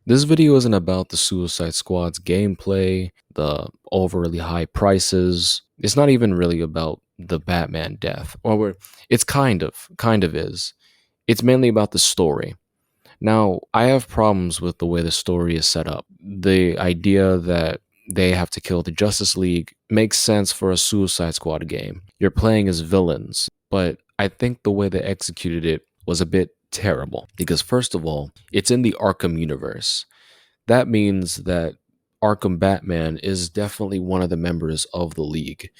This video isn't about the Suicide Squad's gameplay, the overly high prices. It's not even really about the Batman death. It's kind of is. It's mainly about the story. Now, I have problems with the way the story is set up. The idea that they have to kill the Justice League makes sense for a Suicide Squad game. You're playing as villains, but I think the way they executed it was a bit terrible. Because, first of all, it's in the Arkham universe. That means that Arkham Batman is definitely one of the members of the League.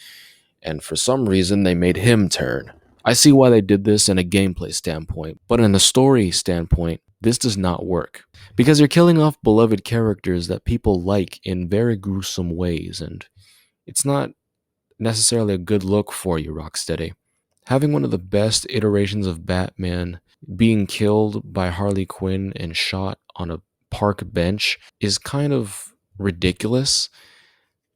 And for some reason, they made him turn. I see why they did this in a gameplay standpoint, but in a story standpoint, this does not work. Because you're killing off beloved characters that people like in very gruesome ways, and it's not necessarily a good look for you, Rocksteady. Having one of the best iterations of Batman being killed by Harley Quinn and shot on a park bench is kind of ridiculous,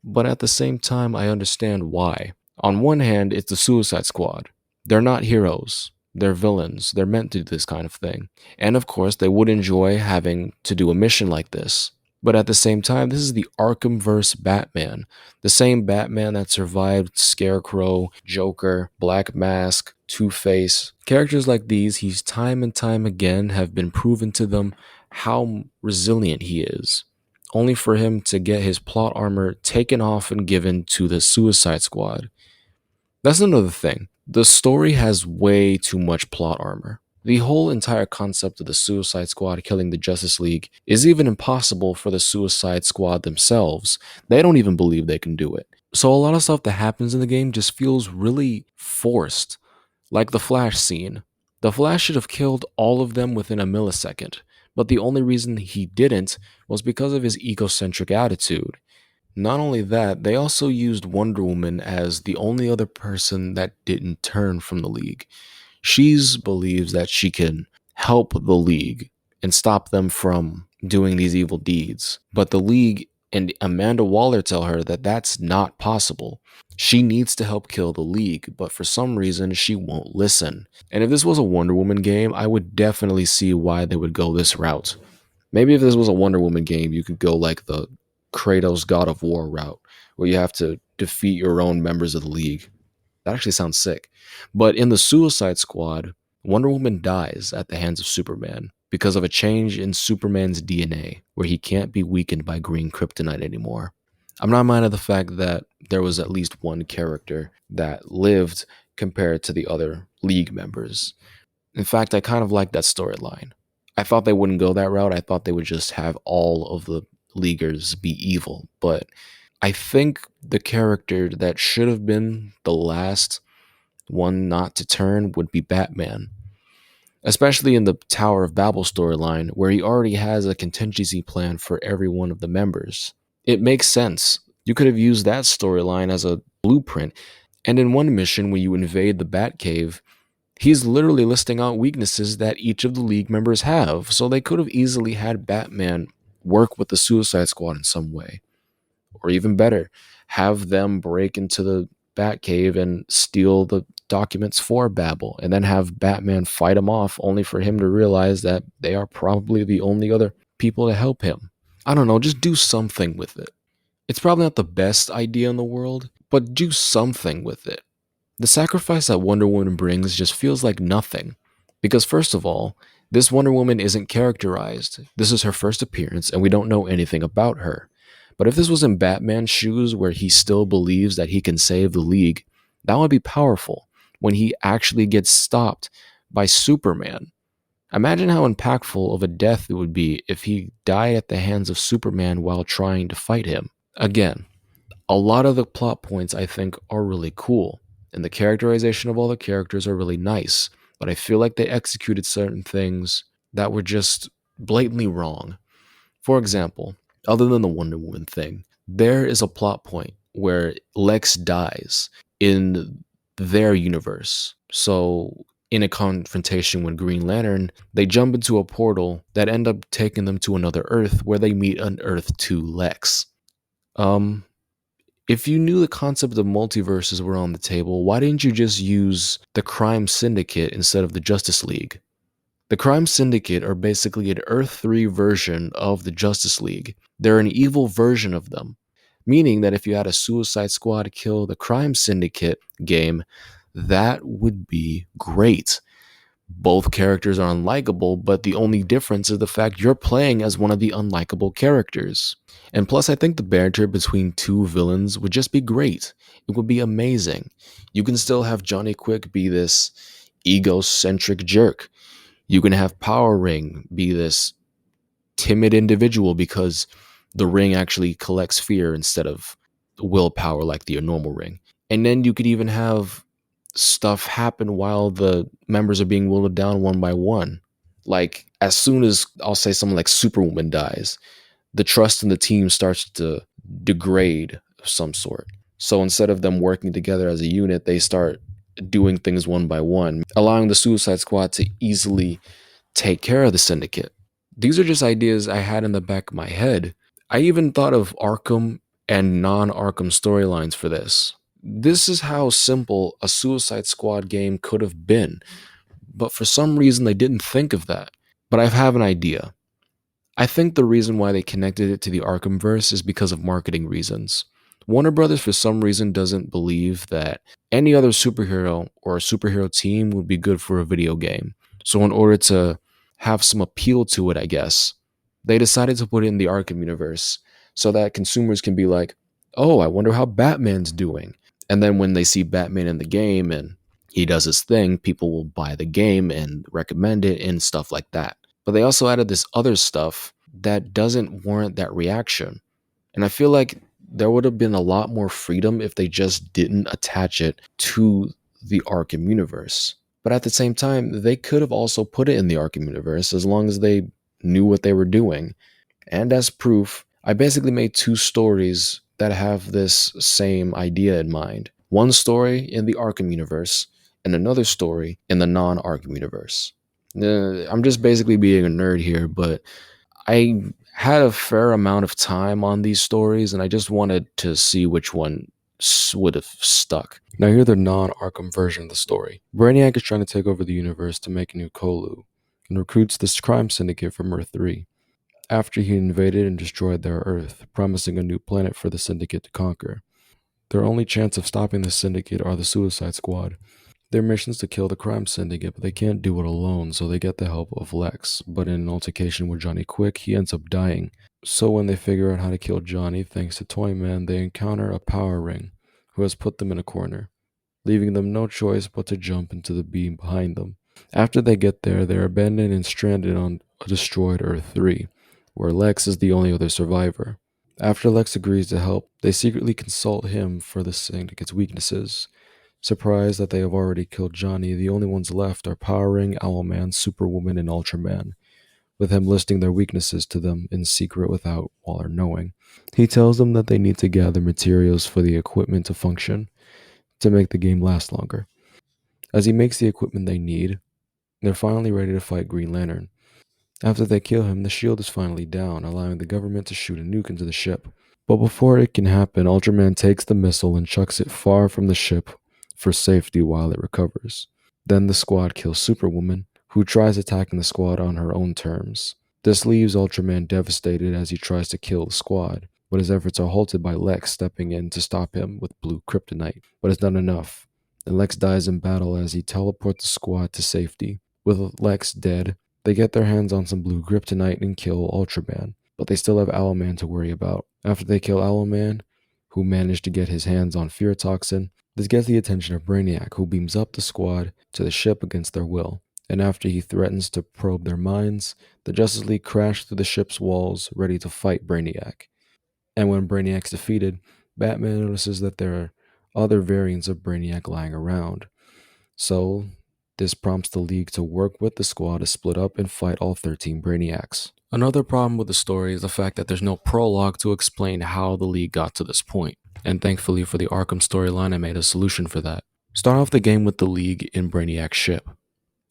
but at the same time, I understand why. On one hand, it's the Suicide Squad. They're not heroes. They're villains. They're meant to do this kind of thing. And of course, they would enjoy having to do a mission like this. But at the same time, this is the Arkhamverse Batman. The same Batman that survived Scarecrow, Joker, Black Mask, Two-Face. Characters like these, he's time and time again have been proven to them how resilient he is, only for him to get his plot armor taken off and given to the Suicide Squad. That's another thing. The story has way too much plot armor. The whole entire concept of the Suicide Squad killing the Justice League is even impossible for the Suicide Squad themselves. They don't even believe they can do it. So a lot of stuff that happens in the game just feels really forced. Like the Flash scene. The Flash should have killed all of them within a millisecond, but the only reason he didn't was because of his egocentric attitude. Not only that, they also used Wonder Woman as the only other person that didn't turn from the League. She believes that she can help the League and stop them from doing these evil deeds. But the League and Amanda Waller tell her that that's not possible. She needs to help kill the League, but for some reason she won't listen. And if this was a Wonder Woman game, I would definitely see why they would go this route. Maybe if this was a Wonder Woman game, you could go like the Kratos God of War route, where you have to defeat your own members of the League. That actually sounds sick. But in the Suicide Squad, Wonder Woman dies at the hands of Superman because of a change in Superman's DNA, where he can't be weakened by green kryptonite anymore. I'm not minding the fact that there was at least one character that lived compared to the other League members. In fact, I kind of like that storyline. I thought they wouldn't go that route. I thought they would just have all of the Leaguers be evil. But I think the character that should have been the last one not to turn would be Batman, especially in the Tower of Babel storyline, where he already has a contingency plan for every one of the members. It makes sense. You could have used that storyline as a blueprint. And in one mission, when you invade the Batcave, he's literally listing out weaknesses that each of the League members have. So they could have easily had Batman work with the Suicide Squad in some way. Or even better, have them break into the Batcave and steal the documents for Babel, and then have Batman fight him off, only for him to realize that they are probably the only other people to help him. I don't know, just do something with it. It's probably not the best idea in the world, but do something with it. The sacrifice that Wonder Woman brings just feels like nothing. Because, first of all, this Wonder Woman isn't characterized. This is her first appearance, and we don't know anything about her. But if this was in Batman's shoes, where he still believes that he can save the League, that would be powerful when he actually gets stopped by Superman. Imagine how impactful of a death it would be if he died at the hands of Superman while trying to fight him. Again, a lot of the plot points I think are really cool, and the characterization of all the characters are really nice, but I feel like they executed certain things that were just blatantly wrong. For example, other than the Wonder Woman thing, there is a plot point where Lex dies in their universe. So, in a confrontation with Green Lantern, they jump into a portal that end up taking them to another Earth where they meet an Earth 2 Lex. Um, if you knew the concept of multiverses were on the table, why didn't you just use the Crime Syndicate instead of the Justice League? The Crime Syndicate are basically an Earth 3 version of the Justice League. They're an evil version of them, meaning that if you had a Suicide Squad kill the Crime Syndicate game, that would be great. Both characters are unlikable, but the only difference is the fact you're playing as one of the unlikable characters. And plus, I think the banter between two villains would just be great. It would be amazing. You can still have Johnny Quick be this egocentric jerk. You can have Power Ring be this timid individual because the ring actually collects fear instead of willpower like the normal ring. And then you could even have stuff happen while the members are being whittled down one by one. Like, as soon as I'll say someone like Superwoman dies, the trust in the team starts to degrade of some sort. So instead of them working together as a unit, they start doing things one by one, allowing the Suicide Squad to easily take care of the syndicate. These are just ideas I had in the back of my head. I even thought of Arkham and non Arkham storylines for this. This is how simple a Suicide Squad game could have been, but for some reason they didn't think of that. But I have an idea. I think the reason why they connected it to the Arkhamverse is because of marketing reasons. Warner Brothers, for some reason, doesn't believe that any other superhero or a superhero team would be good for a video game. So, in order to have some appeal to it, I guess, they decided to put it in the Arkham universe so that consumers can be like, oh, I wonder how Batman's doing. And then when they see Batman in the game and he does his thing, people will buy the game and recommend it and stuff like that. But they also added this other stuff that doesn't warrant that reaction. And I feel like there would have been a lot more freedom if they just didn't attach it to the Arkham universe. But at the same time, they could have also put it in the Arkham universe as long as they knew what they were doing. And as proof, I basically made two stories that have this same idea in mind. One story in the Arkham universe, and another story in the non Arkham universe. I'm just basically being a nerd here, but I had a fair amount of time on these stories, and I just wanted to see which one would have stuck. Now, here's the non Arkham version of the story. Brainiac is trying to take over the universe to make a new Kolu, and recruits this crime syndicate from Earth 3 after he invaded and destroyed their Earth, promising a new planet for the syndicate to conquer. Their only chance of stopping the syndicate are the Suicide Squad. Their mission is to kill the crime syndicate, but they can't do it alone, so they get the help of Lex. But in an altercation with Johnny Quick, he ends up dying. So when they figure out how to kill Johnny, thanks to Toyman, they encounter a power ring, who has put them in a corner, leaving them no choice but to jump into the beam behind them. After they get there, they're abandoned and stranded on a destroyed Earth 3, where Lex is the only other survivor. After Lex agrees to help, they secretly consult him for the syndicate's weaknesses. Surprised that they have already killed Johnny, the only ones left are Power Ring, Owlman, Superwoman, and Ultraman, with him listing their weaknesses to them in secret without Waller knowing. He tells them that they need to gather materials for the equipment to function, to make the game last longer. As he makes the equipment they need, they're finally ready to fight Green Lantern. After they kill him, the shield is finally down, allowing the government to shoot a nuke into the ship. But before it can happen, Ultraman takes the missile and chucks it far from the ship for safety while it recovers. Then the squad kills Superwoman, who tries attacking the squad on her own terms. This leaves Ultraman devastated as he tries to kill the squad, but his efforts are halted by Lex stepping in to stop him with blue kryptonite. But it's not enough, and Lex dies in battle as he teleports the squad to safety. With Lex dead, they get their hands on some blue kryptonite and kill Ultraman, but they still have Owlman to worry about. After they kill Owlman, who managed to get his hands on Fear Toxin, this gets the attention of Brainiac, who beams up the squad to the ship against their will. And after he threatens to probe their minds, the Justice League crash through the ship's walls, ready to fight Brainiac. And when Brainiac's defeated, Batman notices that there are other variants of Brainiac lying around. So, this prompts the League to work with the squad to split up and fight all 13 Brainiacs. Another problem with the story is the fact that there's no prologue to explain how the League got to this point. And thankfully for the Arkham storyline, I made a solution for that. Start off the game with the League in Brainiac's ship.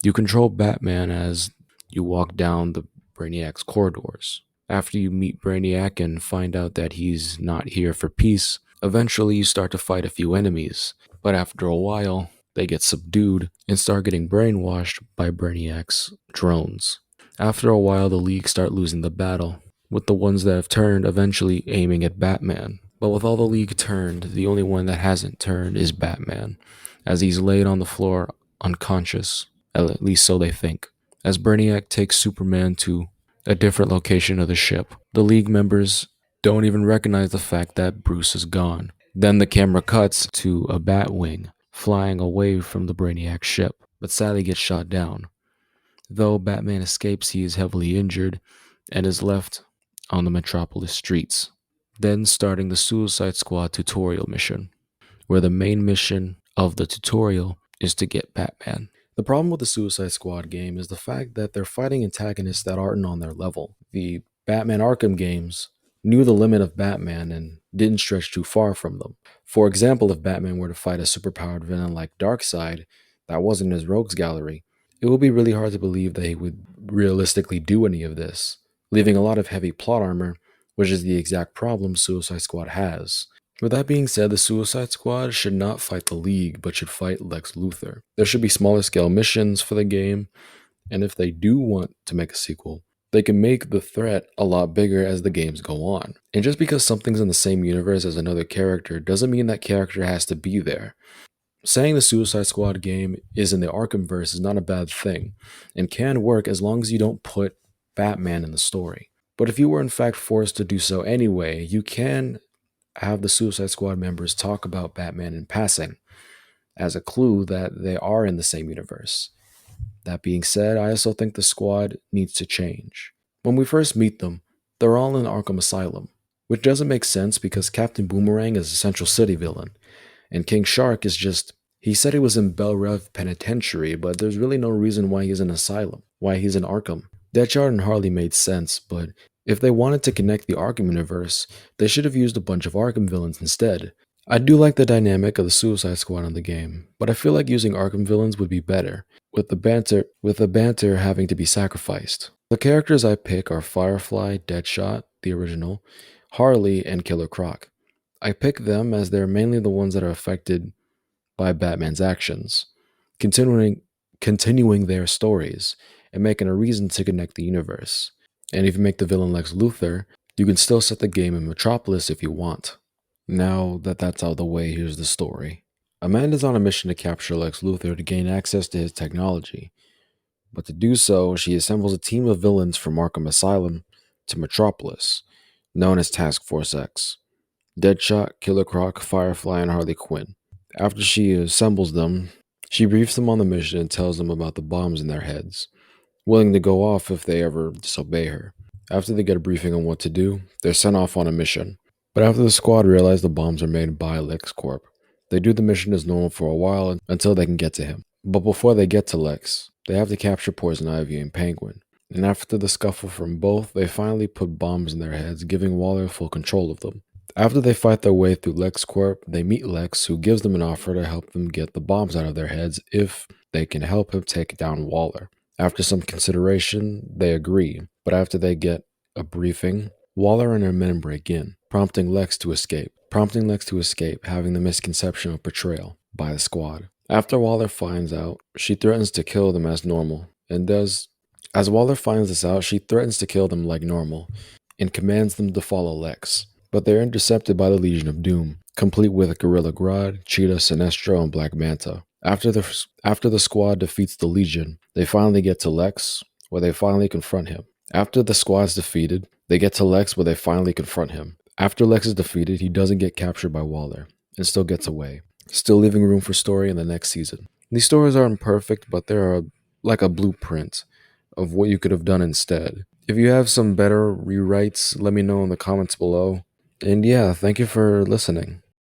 You control Batman as you walk down the Brainiac's corridors. After you meet Brainiac and find out that he's not here for peace, eventually you start to fight a few enemies. But after a while, they get subdued and start getting brainwashed by Brainiac's drones. After a while, the League start losing the battle, with the ones that have turned eventually aiming at Batman. But with all the League turned, the only one that hasn't turned is Batman, as he's laid on the floor unconscious, at least so they think. As Brainiac takes Superman to a different location of the ship, the League members don't even recognize the fact that Bruce is gone. Then the camera cuts to a Batwing flying away from the Brainiac ship, but sadly gets shot down. Though Batman escapes, he is heavily injured and is left on the Metropolis streets. Then starting the Suicide Squad tutorial mission, where the main mission of the tutorial is to get Batman. The problem with the Suicide Squad game is the fact that they're fighting antagonists that aren't on their level. The Batman Arkham games knew the limit of Batman and didn't stretch too far from them. For example, if Batman were to fight a superpowered villain like Darkseid that wasn't in his rogues gallery, it would be really hard to believe that he would realistically do any of this, leaving a lot of heavy plot armor, which is the exact problem Suicide Squad has. With that being said, the Suicide Squad should not fight the League, but should fight Lex Luthor. There should be smaller scale missions for the game, and if they do want to make a sequel, they can make the threat a lot bigger as the games go on. And just because something's in the same universe as another character doesn't mean that character has to be there. Saying the Suicide Squad game is in the Arkhamverse is not a bad thing, and can work as long as you don't put Batman in the story. But if you were in fact forced to do so anyway, you can have the Suicide Squad members talk about Batman in passing, as a clue that they are in the same universe. That being said, I also think the squad needs to change. When we first meet them, they're all in Arkham Asylum, which doesn't make sense because Captain Boomerang is a Central City villain, and King Shark is just. He said he was in Bel Rev Penitentiary, but there's really no reason why he's in Asylum, why he's in Arkham. Deadshot and Harley made sense, but if they wanted to connect the Arkham universe, they should have used a bunch of Arkham villains instead. I do like the dynamic of the Suicide Squad in the game, but I feel like using Arkham villains would be better, with the banter having to be sacrificed. The characters I pick are Firefly, Deadshot, the original, Harley, and Killer Croc. I pick them as they're mainly the ones that are affected by Batman's actions, continuing their stories, and making a reason to connect the universe. And if you make the villain Lex Luthor, you can still set the game in Metropolis if you want. Now that that's out of the way, here's the story. Amanda's on a mission to capture Lex Luthor to gain access to his technology, but to do so, she assembles a team of villains from Arkham Asylum to Metropolis, known as Task Force X. Deadshot, Killer Croc, Firefly, and Harley Quinn. After she assembles them, she briefs them on the mission and tells them about the bombs in their heads, willing to go off if they ever disobey her. After they get a briefing on what to do, they're sent off on a mission. But after the squad realize the bombs are made by Lex Corp, they do the mission as normal for a while until they can get to him. But before they get to Lex, they have to capture Poison Ivy and Penguin. And after the scuffle from both, they finally put bombs in their heads, giving Waller full control of them. After they fight their way through Lex Corp, they meet Lex, who gives them an offer to help them get the bombs out of their heads if they can help him take down Waller. After some consideration, they agree, but after they get a briefing, Waller and her men break in, prompting Lex to escape, having the misconception of betrayal by the squad. After Waller finds out, she threatens to kill them as normal, and does. As Waller finds this out, she threatens to kill them like normal, and commands them to follow Lex. But they're intercepted by the Legion of Doom, complete with Gorilla Grodd, Cheetah, Sinestro, and Black Manta. After the squad defeats the Legion, they finally get to Lex, where they finally confront him. After the squad's defeated, they get to Lex, where they finally confront him. After Lex is defeated, he doesn't get captured by Waller, and still gets away, still leaving room for story in the next season. These stories aren't perfect, but they're like a blueprint of what you could have done instead. If you have some better rewrites, let me know in the comments below. And yeah, thank you for listening.